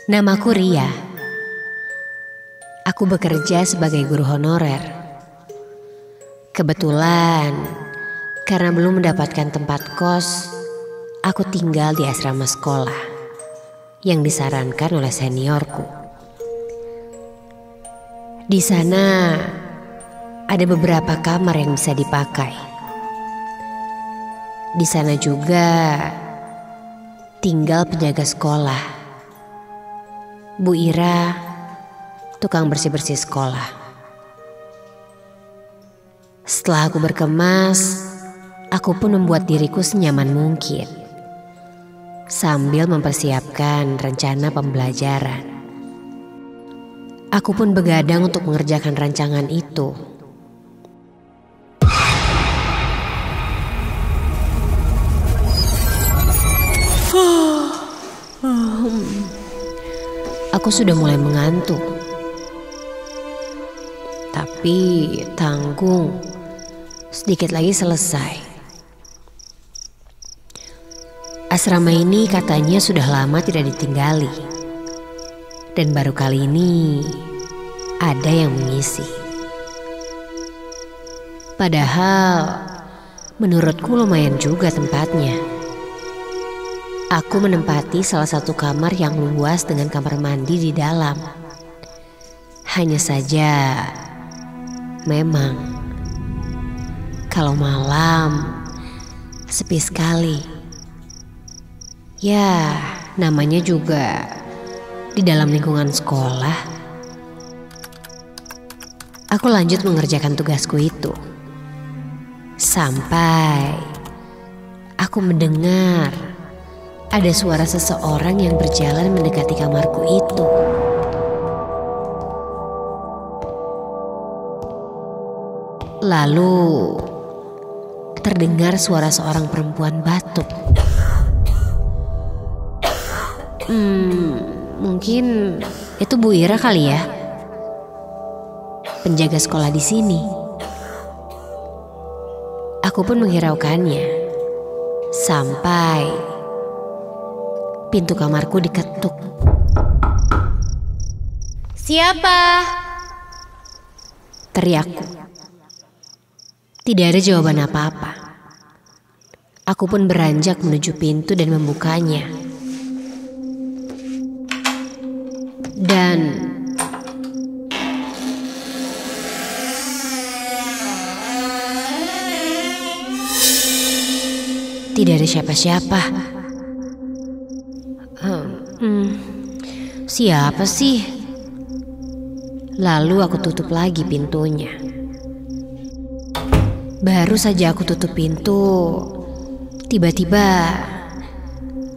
Namaku Ria. Aku bekerja sebagai guru honorer. Kebetulan, karena belum mendapatkan tempat kos, aku tinggal di asrama sekolah yang disarankan oleh seniorku. Di sana ada beberapa kamar yang bisa dipakai. Di sana juga tinggal penjaga sekolah, Bu Ira, tukang bersih-bersih sekolah. Setelah aku berkemas, aku pun membuat diriku senyaman mungkin sambil mempersiapkan rencana pembelajaran. Aku pun begadang untuk mengerjakan rancangan itu. Aku sudah mulai mengantuk. Tapi tanggung, sedikit lagi selesai. Asrama ini katanya sudah lama tidak ditinggali. Dan baru kali ini ada yang mengisi. Padahal menurutku lumayan juga tempatnya. Aku menempati salah satu kamar yang luas dengan kamar mandi di dalam. Hanya saja, memang kalau malam sepi sekali. Ya, namanya juga di dalam lingkungan sekolah. Aku lanjut mengerjakan tugasku itu. Sampai aku mendengar ada suara seseorang yang berjalan mendekati kamarku itu. Lalu terdengar suara seorang perempuan batuk. Mungkin itu Bu Ira kali ya, penjaga sekolah di sini. Aku pun menghiraukannya sampai pintu kamarku diketuk. "Siapa?" teriakku. Tidak ada jawaban apa-apa. Aku pun beranjak menuju pintu dan membukanya. Dan tidak ada siapa-siapa. Siapa sih? Lalu aku tutup lagi pintunya. Baru saja aku tutup pintu, tiba-tiba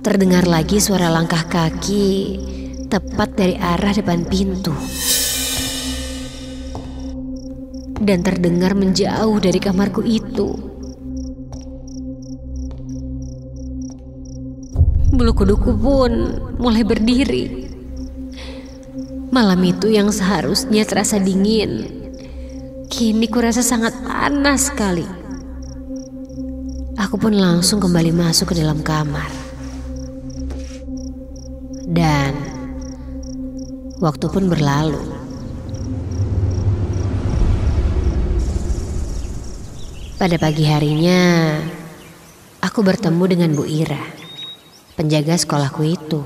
terdengar lagi suara langkah kaki tepat dari arah depan pintu. Dan terdengar menjauh dari kamarku itu. Bulu kuduku pun mulai berdiri. Malam itu yang seharusnya terasa dingin, kini kurasa sangat panas sekali. Aku pun langsung kembali masuk ke dalam kamar. Dan waktu pun berlalu. Pada pagi harinya, aku bertemu dengan Bu Ira, penjaga sekolahku itu.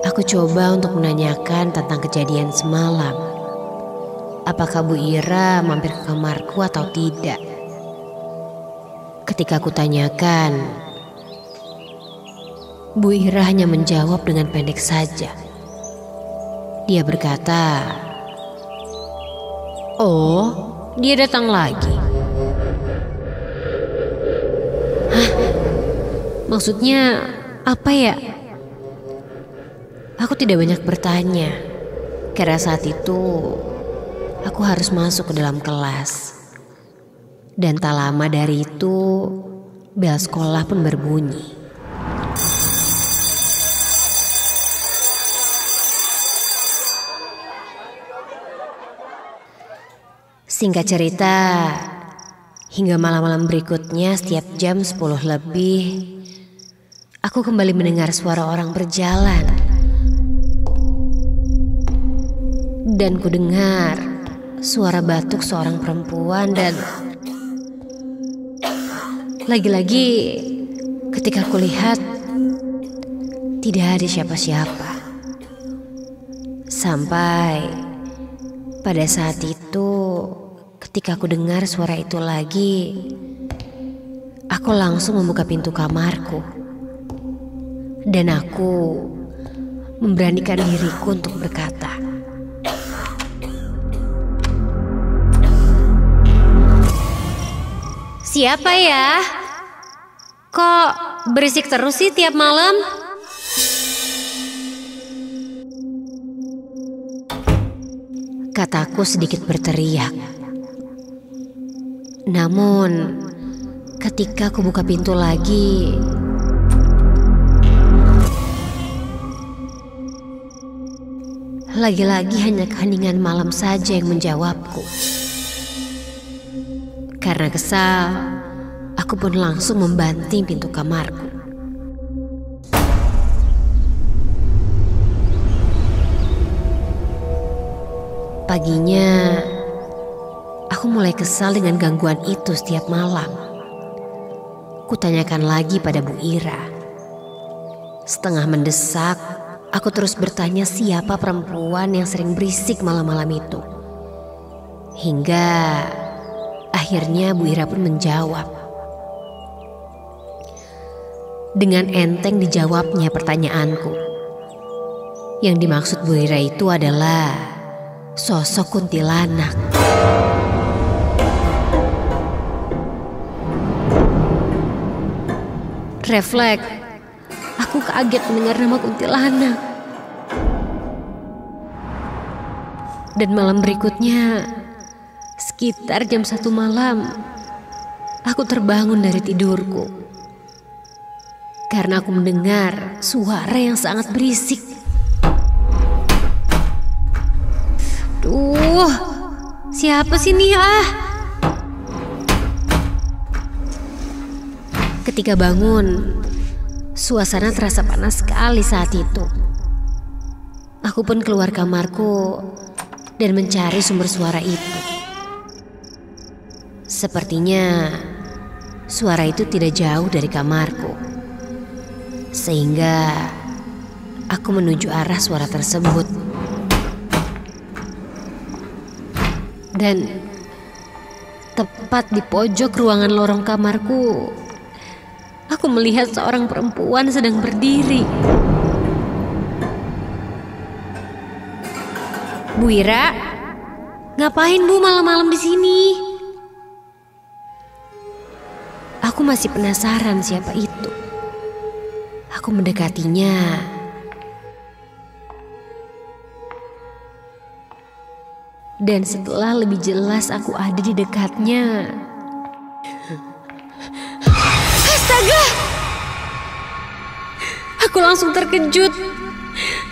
Aku coba untuk menanyakan tentang kejadian semalam. Apakah Bu Ira mampir ke kamarku atau tidak? Ketika aku tanyakan, Bu Ira hanya menjawab dengan pendek saja. Dia berkata, "Oh, dia datang lagi." Hah? Maksudnya apa ya? Aku tidak banyak bertanya, karena saat itu aku harus masuk ke dalam kelas. Dan tak lama dari itu, bel sekolah pun berbunyi. Singkat cerita, hingga malam-malam berikutnya setiap jam 10 lebih, aku aku kembali mendengar suara orang berjalan. Dan ku dengar suara batuk seorang perempuan dan lagi-lagi ketika ku lihat tidak ada siapa-siapa. Sampai pada saat itu ketika aku dengar suara itu lagi, aku langsung membuka pintu kamarku. Dan aku memberanikan diriku untuk berkata, "Siapa ya? Kok berisik terus sih tiap malam?" Kataku sedikit berteriak. Namun, ketika aku buka pintu lagi, lagi-lagi hanya keheningan malam saja yang menjawabku. Karena kesal, aku pun langsung membanting pintu kamarku. Paginya, aku mulai kesal dengan gangguan itu setiap malam. Kutanyakan lagi pada Bu Ira. Setengah mendesak, aku terus bertanya siapa perempuan yang sering berisik malam-malam itu. Hingga akhirnya Bu Ira pun menjawab. Dengan enteng dijawabnya pertanyaanku. Yang dimaksud Bu Ira itu adalah sosok kuntilanak. Refleks, aku kaget mendengar nama kuntilanak. Dan malam berikutnya, sekitar jam 1 malam, aku terbangun dari tidurku. Karena aku mendengar suara yang sangat berisik. Duh, siapa sih nih Ketika bangun, suasana terasa panas sekali saat itu. Aku pun keluar kamarku dan mencari sumber suara itu. Sepertinya suara itu tidak jauh dari kamarku. Sehingga aku menuju arah suara tersebut. Dan tepat di pojok ruangan lorong kamarku, aku melihat seorang perempuan sedang berdiri. "Bu Ira, ngapain Bu malam-malam di sini?" Aku masih penasaran siapa itu. Aku mendekatinya. Dan setelah lebih jelas aku ada di dekatnya. Astaga! Aku langsung terkejut.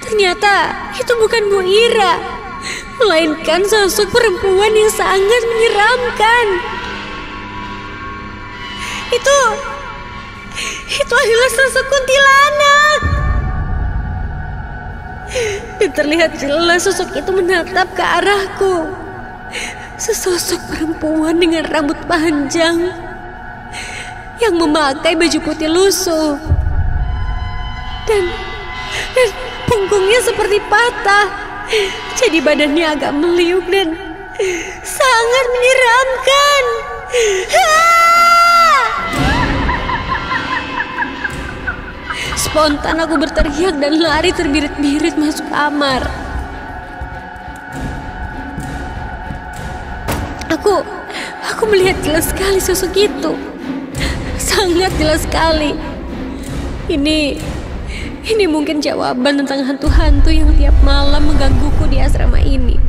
Ternyata itu bukan Bu Ira, melainkan sosok perempuan yang sangat menyeramkan. Itu adalah sosok kuntilanak. Dan terlihat jelas sosok itu menatap ke arahku. Sesosok perempuan dengan rambut panjang yang memakai baju putih lusuh. Dan punggungnya seperti patah. Jadi badannya agak meliuk dan sangat menyeramkan. Spontan aku berteriak dan lari terbirit-birit masuk kamar. Aku melihat jelas sekali sosok itu. Sangat jelas sekali. Ini mungkin jawaban tentang hantu-hantu yang tiap malam menggangguku di asrama ini.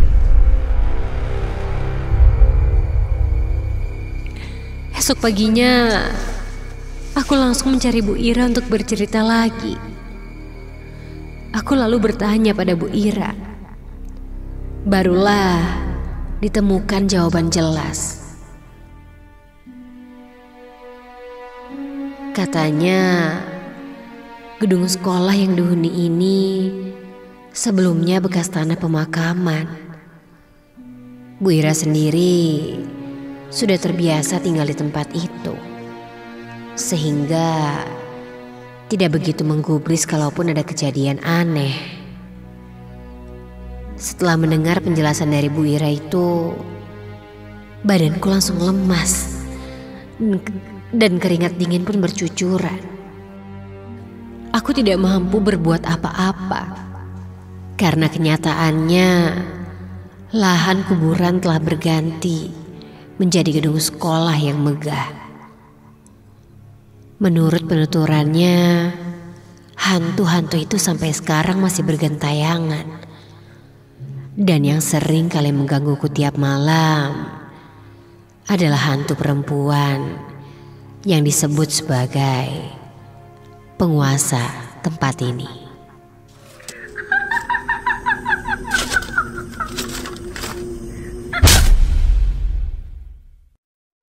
Esok paginya, aku langsung mencari Bu Ira untuk bercerita lagi. Aku lalu bertanya pada Bu Ira. Barulah ditemukan jawaban jelas. Katanya, Gedung sekolah yang dihuni ini sebelumnya bekas tanah pemakaman. Bu Ira sendiri sudah terbiasa tinggal di tempat itu, sehingga tidak begitu menggubris kalaupun ada kejadian aneh. Setelah mendengar penjelasan dari Bu Ira itu, badanku langsung lemas dan keringat dingin pun bercucuran. Aku tidak mampu berbuat apa-apa karena kenyataannya lahan kuburan telah berganti menjadi gedung sekolah yang megah. Menurut penuturannya, hantu-hantu itu sampai sekarang masih bergentayangan. Dan yang sering kali menggangguku tiap malam adalah hantu perempuan yang disebut sebagai penguasa tempat ini.